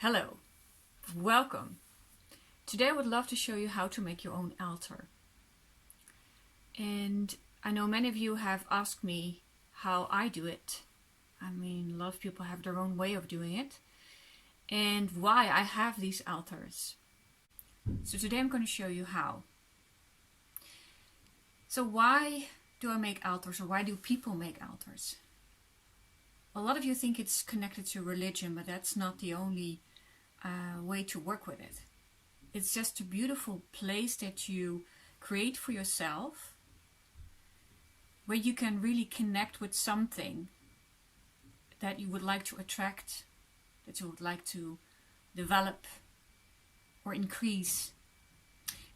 Hello, welcome. Today I would love to show you how to make your own altar. And I know many of you have asked me how I do it. I mean, a lot of people have their own way of doing it and why I have these altars. So today I'm going to show you how. So why do I make altars, or why do people make altars? A lot of you think it's connected to religion, but that's not the only way to work with it. It's just a beautiful place that you create for yourself, where you can really connect with something that you would like to attract, that you would like to develop or increase.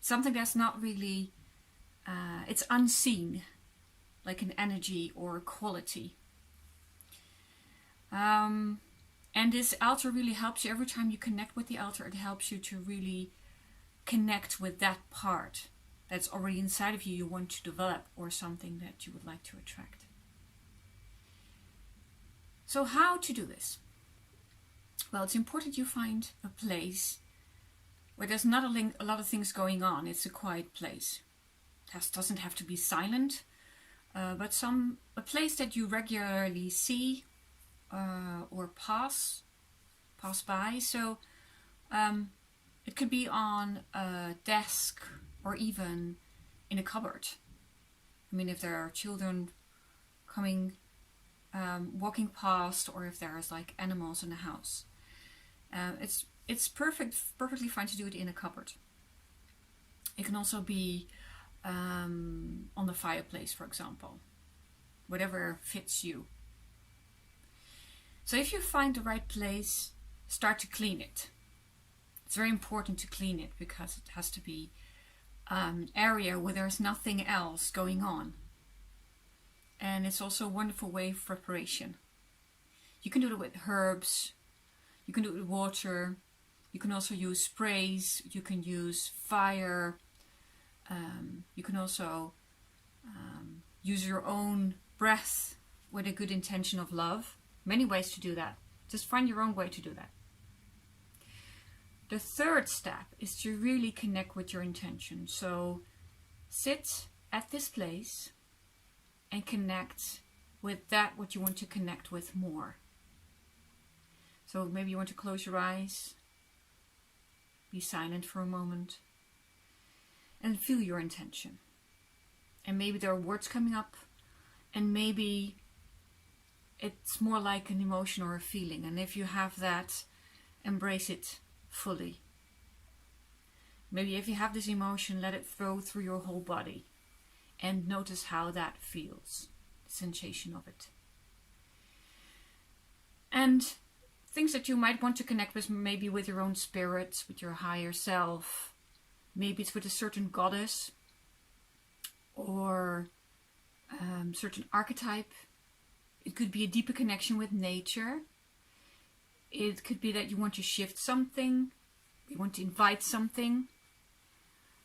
Something that's not really, it's unseen, like an energy or a quality. And this altar really helps you. Every time you connect with the altar, it helps you to really connect with that part that's already inside of you, you want to develop, or something that you would like to attract. So how to do this? Well, it's important you find a place where there's not a lot of things going on. It's a quiet place. It doesn't have to be silent, but a place that you regularly see or pass by. So it could be on a desk or even in a cupboard. I mean, if there are children coming, walking past, or if there's like animals in the house, it's perfectly fine to do it in a cupboard. It can also be on the fireplace, for example, whatever fits you. So if you find the right place, start to clean it. It's very important to clean it because it has to be an area where there's nothing else going on. And it's also a wonderful way of preparation. You can do it with herbs, you can do it with water, you can also use sprays, you can use fire, you can also use your own breath with a good intention of love. Many ways to do that. Just find your own way to do that. The third step is to really connect with your intention. So sit at this place and connect with that what you want to connect with more. So maybe you want to close your eyes, be silent for a moment, and feel your intention. And maybe there are words coming up, and maybe it's more like an emotion or a feeling. And if you have that, embrace it fully. Maybe if you have this emotion, let it flow through your whole body and notice how that feels, the sensation of it. And things that you might want to connect with, maybe with your own spirit, with your higher self. Maybe it's with a certain goddess or certain archetype. It could be a deeper connection with nature. It could be that you want to shift something. You want to invite something.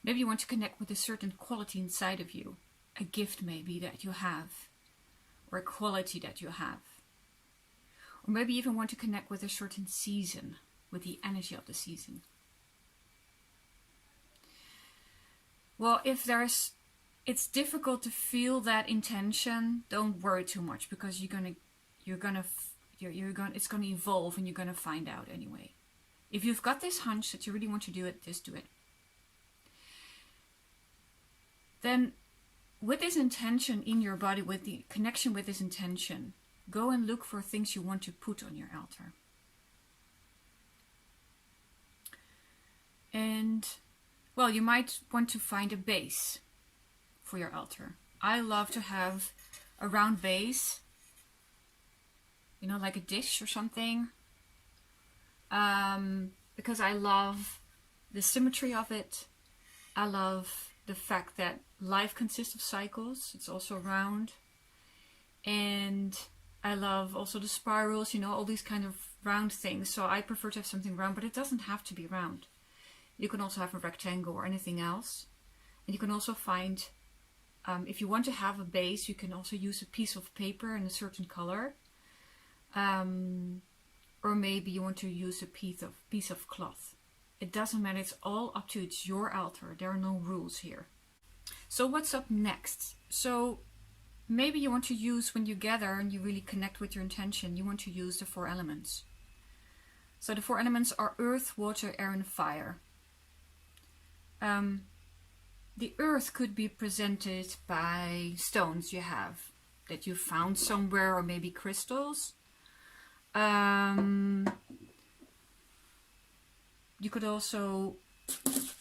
Maybe you want to connect with a certain quality inside of you. A gift maybe that you have. Or a quality that you have. Or maybe you even want to connect with a certain season. With the energy of the season. Well, if it's difficult to feel that intention, don't worry too much, because it's going to evolve, and you're going to find out anyway. If you've got this hunch that you really want to do it, just do it. Then with this intention in your body, with the connection with this intention, go and look for things you want to put on your altar. And well, you might want to find a base for your altar. I love to have a round base, you know, like a dish or something, because I love the symmetry of it. I love the fact that life consists of cycles. It's also round. And I love also the spirals, you know, all these kind of round things. So I prefer to have something round, but it doesn't have to be round. You can also have a rectangle or anything else. And you can also find, if you want to have a base, you can also use a piece of paper in a certain color. or maybe you want to use a piece of cloth. It doesn't matter, it's all up to you. It's your altar. There are no rules here. So what's up next? So maybe you want to use, when you gather and you really connect with your intention, you want to use the 4 elements. So the 4 elements are earth, water, air and fire. The earth could be presented by stones you have, that you found somewhere, or maybe crystals. You could also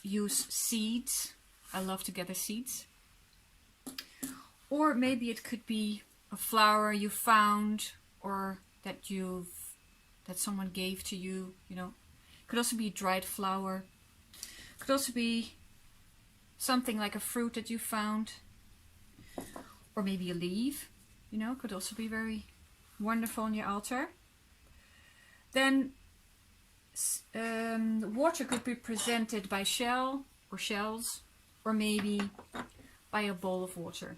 use seeds. I love to gather seeds. Or maybe it could be a flower you found, or that someone gave to you, you know. It could also be dried flour. It could also be something like a fruit that you found, or maybe a leaf, you know, could also be very wonderful on your altar. Then water could be presented by shell or shells, or maybe by a bowl of water.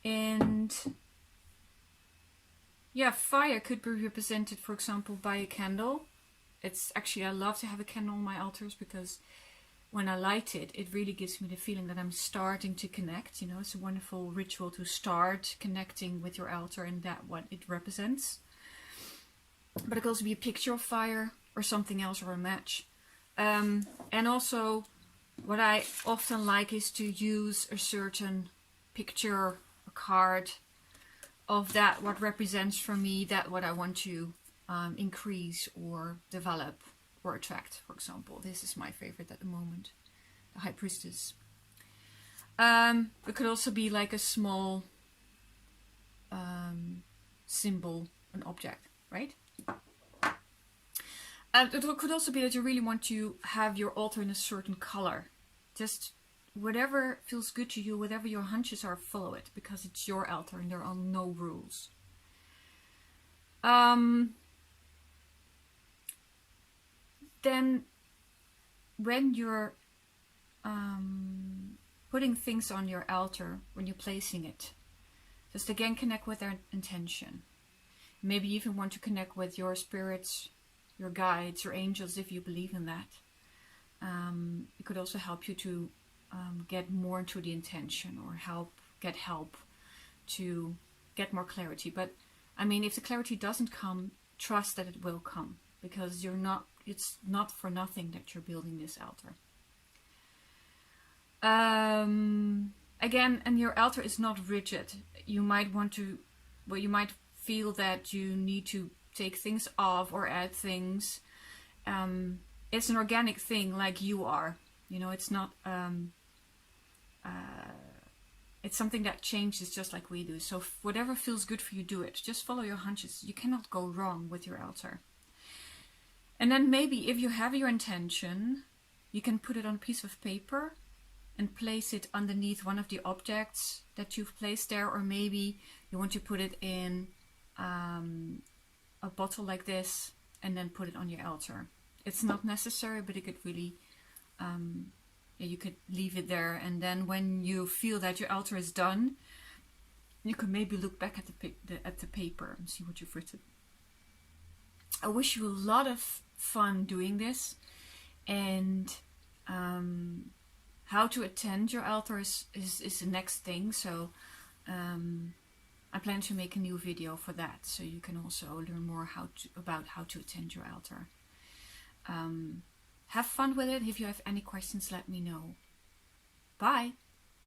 And yeah, fire could be represented, for example, by a candle. It's actually, I love to have a candle on my altars, because when I light it, it really gives me the feeling that I'm starting to connect. You know, it's a wonderful ritual to start connecting with your altar and that what it represents. But it could also be a picture of fire or something else, or a match. And also, what I often like is to use a certain picture, a card of that what represents for me that what I want to increase or develop or attract. For example, this is my favorite at the moment, the High Priestess. It could also be like a small symbol, an object, right? It could also be that you really want to have your altar in a certain color. Just whatever feels good to you, whatever your hunches are, follow it, because it's your altar and there are no rules. Then when you're putting things on your altar, when you're placing it, just again connect with their intention. Maybe you even want to connect with your spirits, your guides, your angels, if you believe in that. It could also help you to get more into the intention, or get help to get more clarity. But I mean, if the clarity doesn't come, trust that it will come, because it's not for nothing that you're building this altar. Again, and your altar is not rigid. You might you might feel that you need to take things off or add things. It's an organic thing, like you are. You know, it's not. It's something that changes just like we do. So whatever feels good for you, do it. Just follow your hunches. You cannot go wrong with your altar. And then maybe if you have your intention, you can put it on a piece of paper and place it underneath one of the objects that you've placed there. Or maybe you want to put it in a bottle like this and then put it on your altar. It's not necessary, but it could really, you could leave it there. And then when you feel that your altar is done, you can maybe look back at the paper and see what you've written. I wish you a lot of fun doing this. And how to attend your altar is the next thing. So I plan to make a new video for that, so you can also learn more about how to attend your altar. Have fun with it. If you have any questions, let me know. Bye!